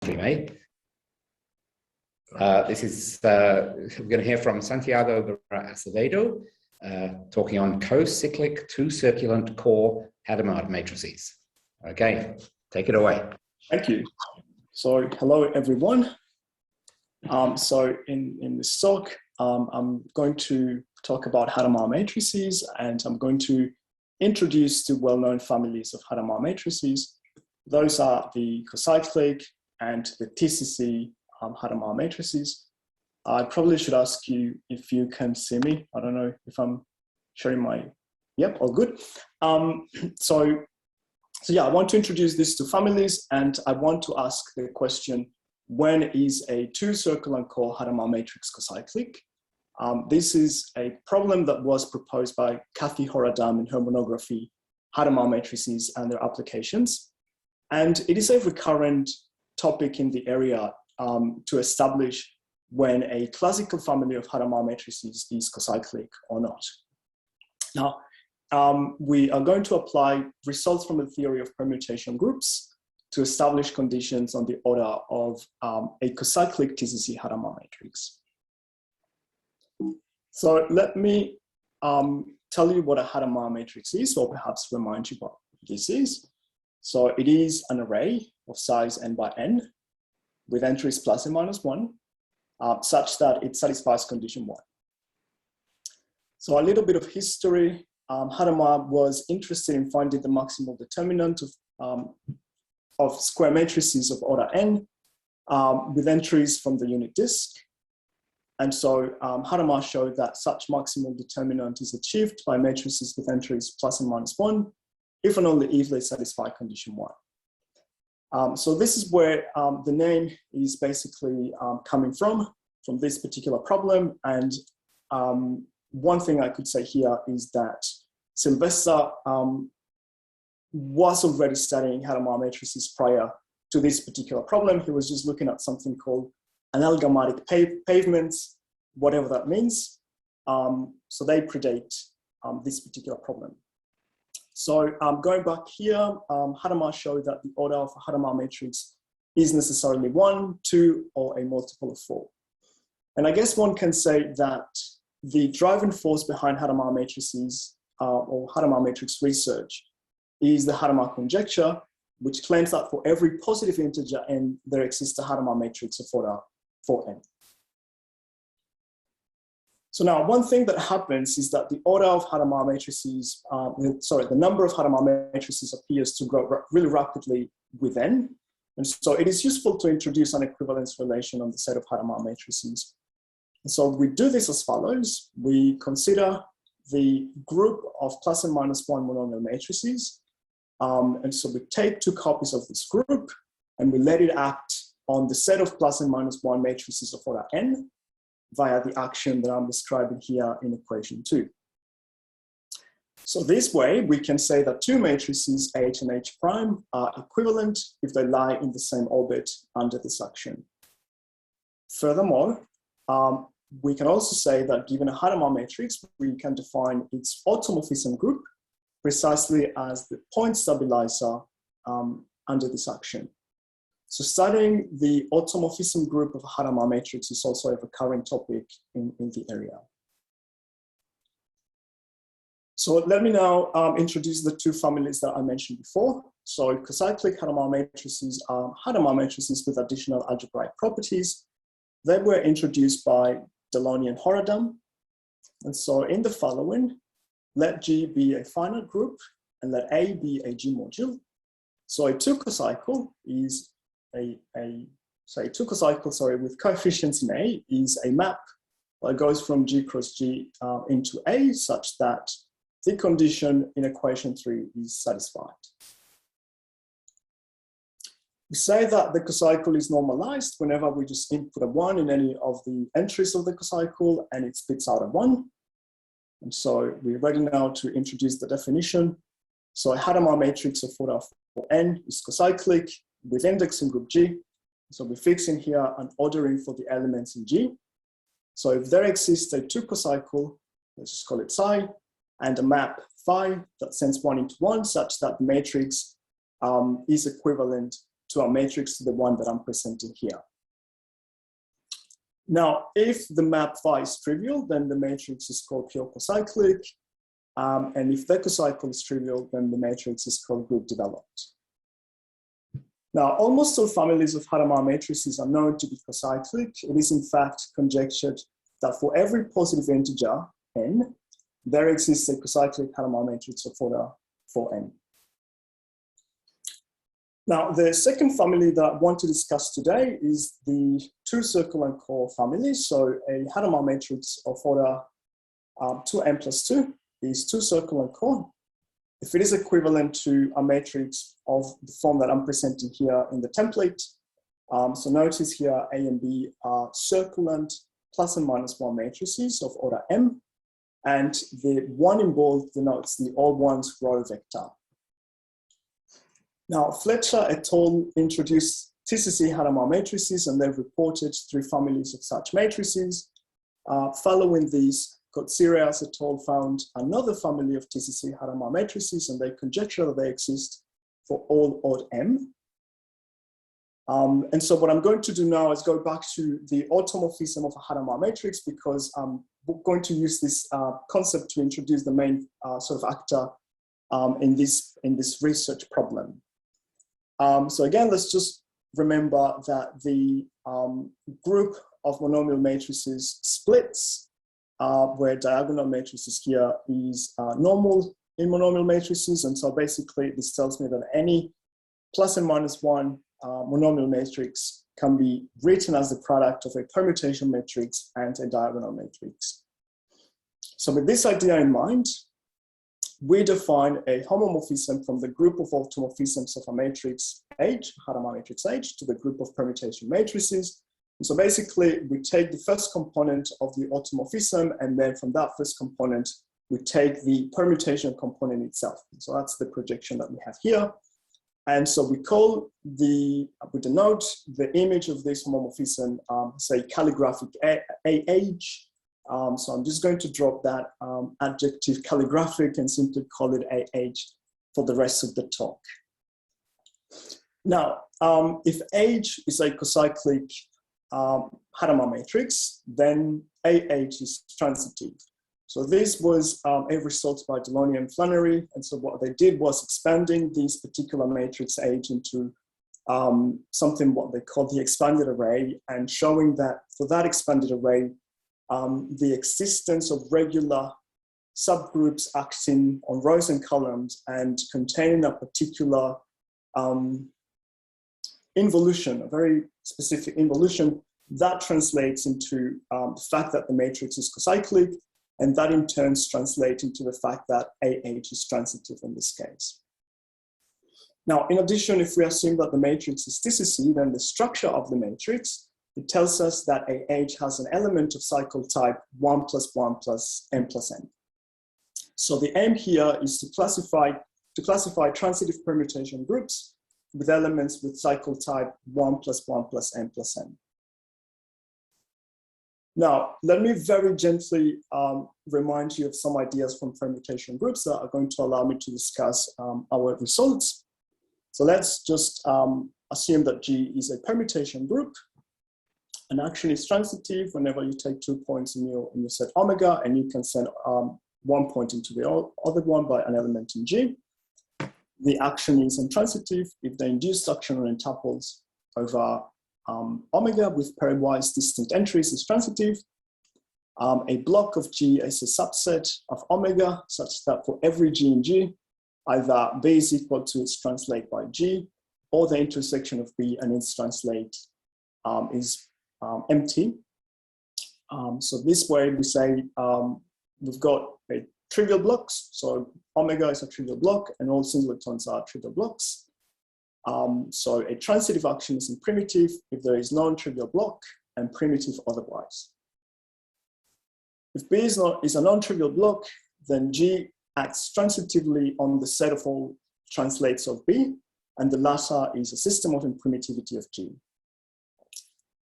Anyway, we're going to hear from Santiago Barrera Acevedo, talking on Cocyclic two-circulant core Hadamard matrices. Okay, take it away. Thank you. So, hello everyone. So in this talk, I'm going to talk about Hadamard matrices, and I'm going to introduce two well-known families of Hadamard matrices. Those are the Cocyclic and the TCC Hadamard matrices. I probably should ask you if you can see me. I don't know if I'm showing my, yep, all good. So yeah, I want to introduce these two families, and I want to ask the question, when is a two-circulant core Hadamard matrix cocyclic? This is a problem that was proposed by Cathy Horadam in her monography, Hadamard matrices and their applications. And it is a recurrent topic in the area to establish when a classical family of Hadamard matrices is cocyclic or not. Now, we are going to apply results from the theory of permutation groups to establish conditions on the order of a cocyclic TCC Hadamard matrix. So let me tell you what a Hadamard matrix is, or perhaps remind you what this is. So it is an array of size n by n with entries plus and minus 1, such that it satisfies condition 1. So a little bit of history. Hadamard was interested in finding the maximal determinant of square matrices of order n with entries from the unit disk. And so Hadamard showed that such maximal determinant is achieved by matrices with entries plus and minus 1, if and only if they satisfy condition 1. So this is where the name is basically coming from this particular problem. And one thing I could say here is that Sylvester was already studying Hadamard matrices prior to this particular problem. He was just looking at something called analgamatic pavements, whatever that means. So they predate this particular problem. So going back here, Hadamard showed that the order of a Hadamard matrix is necessarily 1, 2, or a multiple of 4. And I guess one can say that the driving force behind Hadamard matrices or Hadamard matrix research is the Hadamard conjecture, which claims that for every positive integer n, there exists a Hadamard matrix of order 4n. So now one thing that happens is that the order of Hadamard matrices, the number of Hadamard matrices appears to grow really rapidly with n. And so it is useful to introduce an equivalence relation on the set of Hadamard matrices. And so we do this as follows. We consider the group of plus and minus 1 monomial matrices. And so we take 2 copies of this group and we let it act on the set of plus and minus 1 matrices of order n via the action that I'm describing here in equation 2. So this way, we can say that 2 matrices H and H prime are equivalent if they lie in the same orbit under this action. Furthermore, we can also say that given a Hadamard matrix, we can define its automorphism group precisely as the point stabilizer under this action. So studying the automorphism group of a Hadamard matrix is also a recurring topic in the area. So let me now introduce the 2 families that I mentioned before. So cocyclic Hadamard matrices are Hadamard matrices with additional algebraic properties. They were introduced by Delaunay and Horadam. And so in the following, let G be a finite group and let A be a G module. So a 2 cocycle is with coefficients in A is a map that goes from G cross G into A such that the condition in equation 3 is satisfied. We say that the cocycle is normalized whenever we just input a 1 in any of the entries of the cocycle and it spits out a 1. And so we're ready now to introduce the definition. So a Hadamard matrix of order 4n is cocyclic with index in group G. So we fix in here an ordering for the elements in G. So if there exists a 2 cocycle, let's just call it psi, and a map phi that sends 1 into 1 such that the matrix is equivalent to a matrix to the one that I'm presenting here. Now, if the map phi is trivial, then the matrix is called pure cocyclic. And if the cocycle is trivial, then the matrix is called group developed. Now, almost all families of Hadamard matrices are known to be cocyclic. It is in fact conjectured that for every positive integer, n, there exists a cocyclic Hadamard matrix of order 4n. Now, the second family that I want to discuss today is the two circulant core family. So a Hadamard matrix of order 2n plus 2 is two circulant core. If it is equivalent to a matrix of the form that I'm presenting here in the template, so notice here A and B are circulant plus and minus 1 matrices of order m, and the one in bold denotes the all ones row vector. Now, Fletcher et al. Introduced TCC Hadamard matrices, and they've reported 3 families of such matrices. Following these, Cocyclic et al. Found another family of TCC Hadamard matrices, and they conjecture that they exist for all odd m. And so what I'm going to do now is go back to the automorphism of a Hadamard matrix, because I'm going to use this concept to introduce the main sort of actor in this research problem. So again, let's just remember that the group of monomial matrices splits, where diagonal matrices here is normal in monomial matrices. And so basically this tells me that any plus and minus 1 monomial matrix can be written as the product of a permutation matrix and a diagonal matrix. So with this idea in mind, we define a homomorphism from the group of automorphisms of a matrix H, Hadamard matrix H, to the group of permutation matrices. And so basically, we take the first component of the automorphism, and then from that first component, we take the permutation component itself. So that's the projection that we have here. And so we denote the image of this homomorphism, say calligraphic AH. So I'm just going to drop that adjective calligraphic and simply call it AH for the rest of the talk. Now, if H is a cocyclic Hadamard matrix, then AH is transitive. So this was a result by Deloney and Flannery. And so what they did was expanding this particular matrix H into something what they call the expanded array, and showing that for that expanded array, the existence of regular subgroups acting on rows and columns and containing a particular involution, a very specific involution, that translates into the fact that the matrix is cocyclic, and that in turn translates into the fact that AH is transitive in this case. Now, in addition, if we assume that the matrix is TCC, then the structure of the matrix, it tells us that AH has an element of cycle type 1 plus 1 plus n plus n. So the aim here is to classify transitive permutation groups with elements with cycle type 1 plus 1 plus n plus n. Now, let me very gently remind you of some ideas from permutation groups that are going to allow me to discuss our results. So let's just assume that G is a permutation group. An action is transitive whenever you take 2 points in your set omega, and you can send 1 point into the other one by an element in G. The action is intransitive if the induced action on tuples over omega with pairwise distinct entries is transitive. A block of G is a subset of omega, such that for every G in G, either B is equal to its translate by G, or the intersection of B and its translate is empty. So this way we say we've got a trivial blocks. So omega is a trivial block, and all singletons are trivial blocks. So a transitive action is primitive if there is non-trivial block, and primitive otherwise. If B is a non-trivial block, then G acts transitively on the set of all translates of B, and the latter is a system of imprimitivity of G.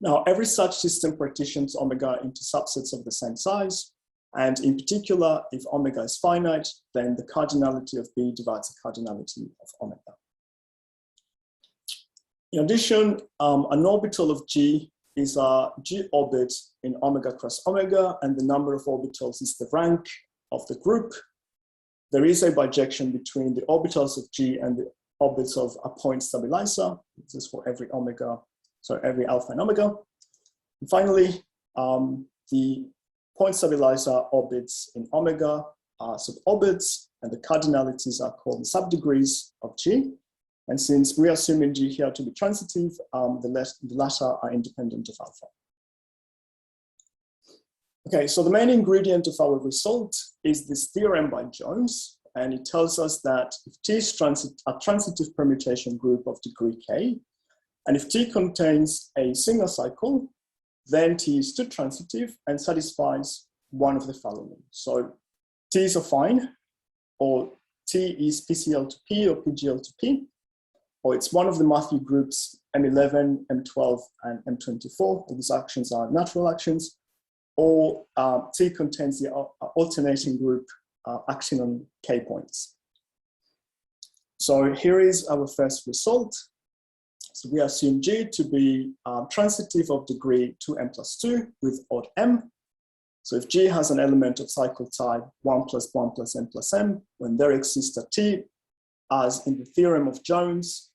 Now, every such system partitions omega into subsets of the same size, and in particular, if omega is finite, then the cardinality of B divides the cardinality of omega. In addition, an orbital of G is a G orbit in omega cross omega, and the number of orbitals is the rank of the group. There is a bijection between the orbitals of G and the orbits of a point stabilizer. This is for every every alpha and omega. And finally, the point stabilizer orbits in omega are suborbits, and the cardinalities are called the subdegrees of G. And since we are assuming G here to be transitive, the latter are independent of alpha. Okay, so the main ingredient of our result is this theorem by Jones, and it tells us that if T is a transitive permutation group of degree K, and if T contains a single cycle, then T is 2 transitive and satisfies one of the following. So T is affine, or T is PCl to P or PGl to P, or it's one of the Matthew groups M11, M12, and M24. These actions are natural actions, or T contains the alternating group acting on K points. So here is our first result. So we assume G to be transitive of degree 2m plus 2 with odd m. So if G has an element of cycle type 1 plus 1 plus n plus m, when there exists a T, as in the theorem of Jones,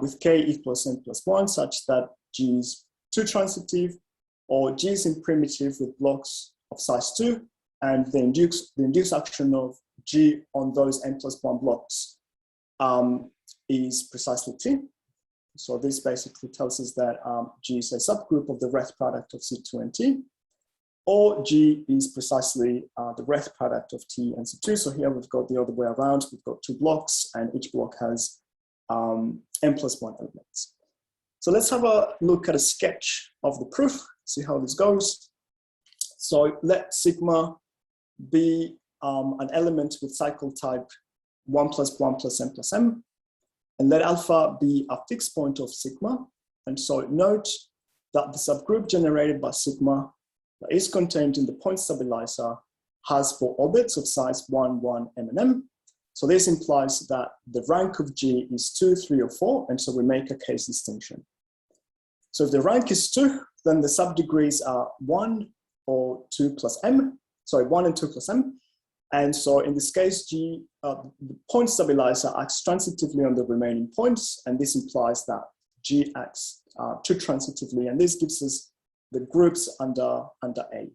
with K equals n plus 1, such that G is 2 transitive, or G is in primitive with blocks of size 2, and the induced action of G on those n plus 1 blocks is precisely T. So this basically tells us that G is a subgroup of the Reth product of C2 and T, or G is precisely the Reth product of T and C2. So here we've got the other way around. We've got 2 blocks, and each block has n plus 1 elements. So let's have a look at a sketch of the proof, see how this goes. So let sigma be an element with cycle type 1 plus 1 plus n plus m, and let alpha be a fixed point of sigma. And so note that the subgroup generated by sigma that is contained in the point stabilizer has 4 orbits of size 1, 1, m, and m. So this implies that the rank of G is 2, 3, or 4, and so we make a case distinction. So if the rank is 2, then the subdegrees are 1 or 2 plus m, sorry, 1 and 2 plus m. And so in this case, G, the point stabilizer acts transitively on the remaining points, and this implies that G acts 2 transitively, and this gives us the groups under A.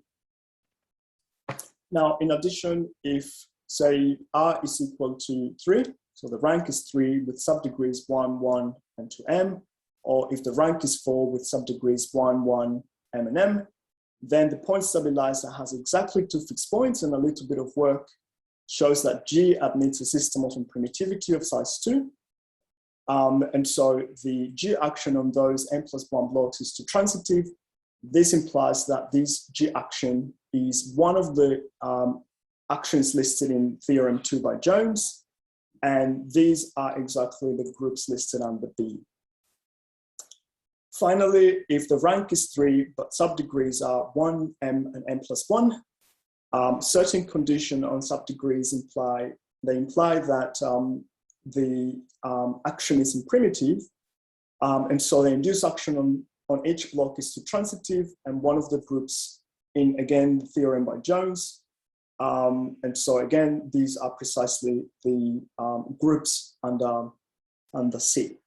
Now, in addition, if say R is equal to 3, so the rank is 3 with subdegrees 1, 1, and 2m, or if the rank is 4 with subdegrees 1, 1, m, and m, then the point stabilizer has exactly 2 fixed points, and a little bit of work shows that G admits a system of imprimitivity of size 2. And so the G action on those n plus 1 blocks is 2 transitive. This implies that this G action is one of the actions listed in theorem 2 by Jones, and these are exactly the groups listed under B. Finally, if the rank is 3, but subdegrees are 1, m, and n plus 1, certain condition on subdegrees imply that the action is imprimitive, and so the induced action on each block is 2 transitive, and one of the groups in, again, the theorem by Jones. And so again, these are precisely the groups under C.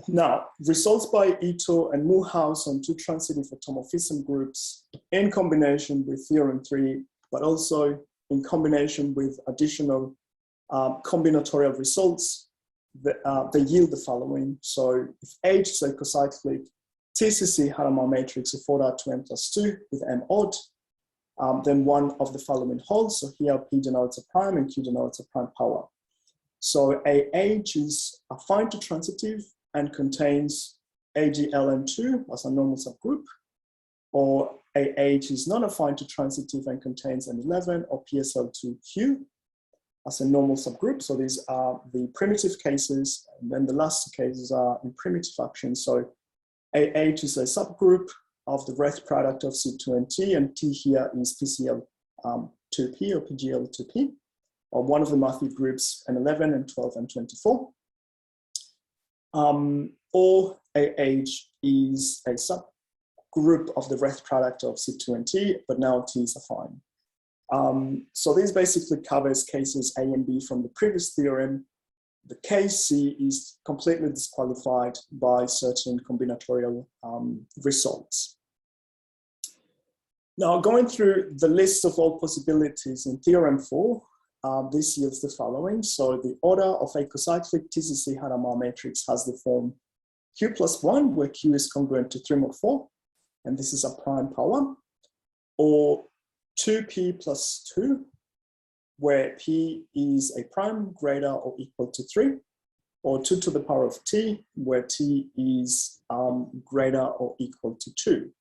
Now, results by Ito and Mulhouse on 2 transitive automorphism groups in combination with theorem 3, but also in combination with additional combinatorial results, they yield the following. So if H is a cocyclic TCC Hadamard matrix of order 2m plus 2 with m odd, then one of the following holds. So here P denotes a prime and Q denotes a prime power. So AH is affine to transitive and contains AGLN2 as a normal subgroup, or AH is non-affine to transitive and contains M11 or PSL2Q as a normal subgroup. So these are the primitive cases, and then the last 2 cases are in primitive actions. So AH is a subgroup of the Reth product of C2 and T here is PCL2P or PGL2P, or one of the Matthew groups M11 and 12 and 24. or AH is a subgroup of the Ret product of C2 and T, but now T is affine. So this basically covers cases A and B from the previous theorem. The case C is completely disqualified by certain combinatorial results. Now, going through the list of all possibilities in theorem 4, this yields the following. So the order of a cocyclic TCC Hadamard matrix has the form Q plus 1, where Q is congruent to 3 mod 4, and this is a prime power, or 2p plus 2, where p is a prime greater or equal to 3, or 2 to the power of t, where t is greater or equal to 2.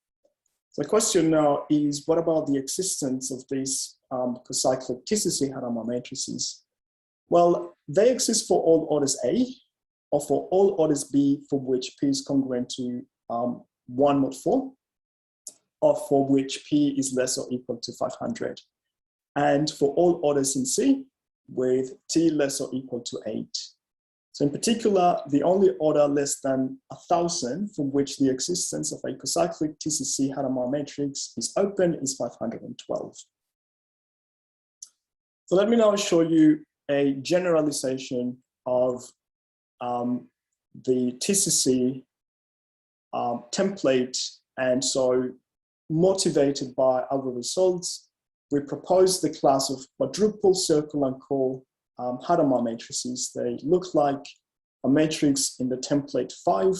So the question now is, what about the existence of these cocyclic TCC Hadamard matrices? Well, they exist for all orders A, or for all orders B for which p is congruent to 1 mod 4, or for which p is less or equal to 500. And for all orders in C with t less or equal to 8. So in particular, the only order less than 1,000 for which the existence of a cocyclic TCC Hadamard matrix is open is 512. So let me now show you a generalization of the TCC template. And so motivated by our results, we propose the class of quadruple circulant core Hadamard matrices. They look like a matrix in the template 5.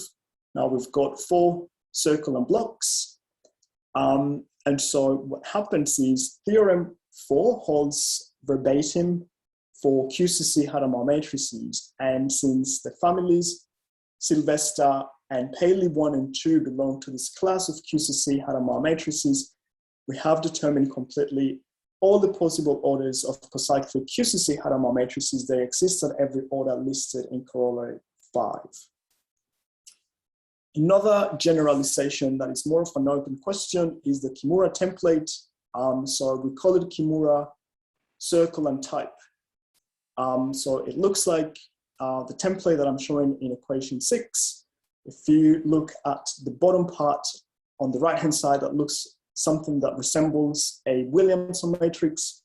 Now we've got 4 circulant blocks. And so what happens is theorem 4 holds verbatim for QCC Hadamard matrices. And since the families Sylvester and Paley 1 and 2 belong to this class of QCC Hadamard matrices, we have determined completely all the possible orders of cocyclic QCC Hadamard matrices. They exist at every order listed in corollary 5. Another generalization that is more of an open question is the Kimura template. So we call it Kimura circulant type. So it looks like the template that I'm showing in equation 6. If you look at the bottom part on the right-hand side, that looks something that resembles a Williamson matrix.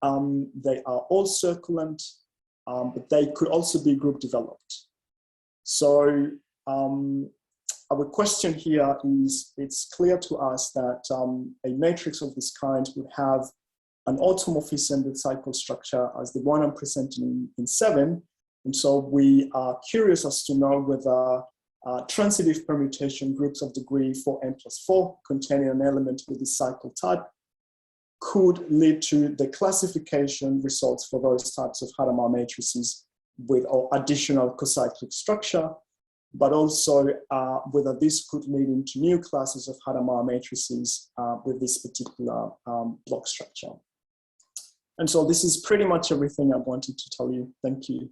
They are all circulant, but they could also be group developed. So our question here is, it's clear to us that a matrix of this kind would have an automorphism with cycle structure as the one I'm presenting in 7. And so we are curious as to know whether transitive permutation groups of degree 4n+4 containing an element with this cycle type could lead to the classification results for those types of Hadamard matrices with additional cocyclic structure, but also whether this could lead into new classes of Hadamard matrices with this particular block structure. And so this is pretty much everything I wanted to tell you. Thank you.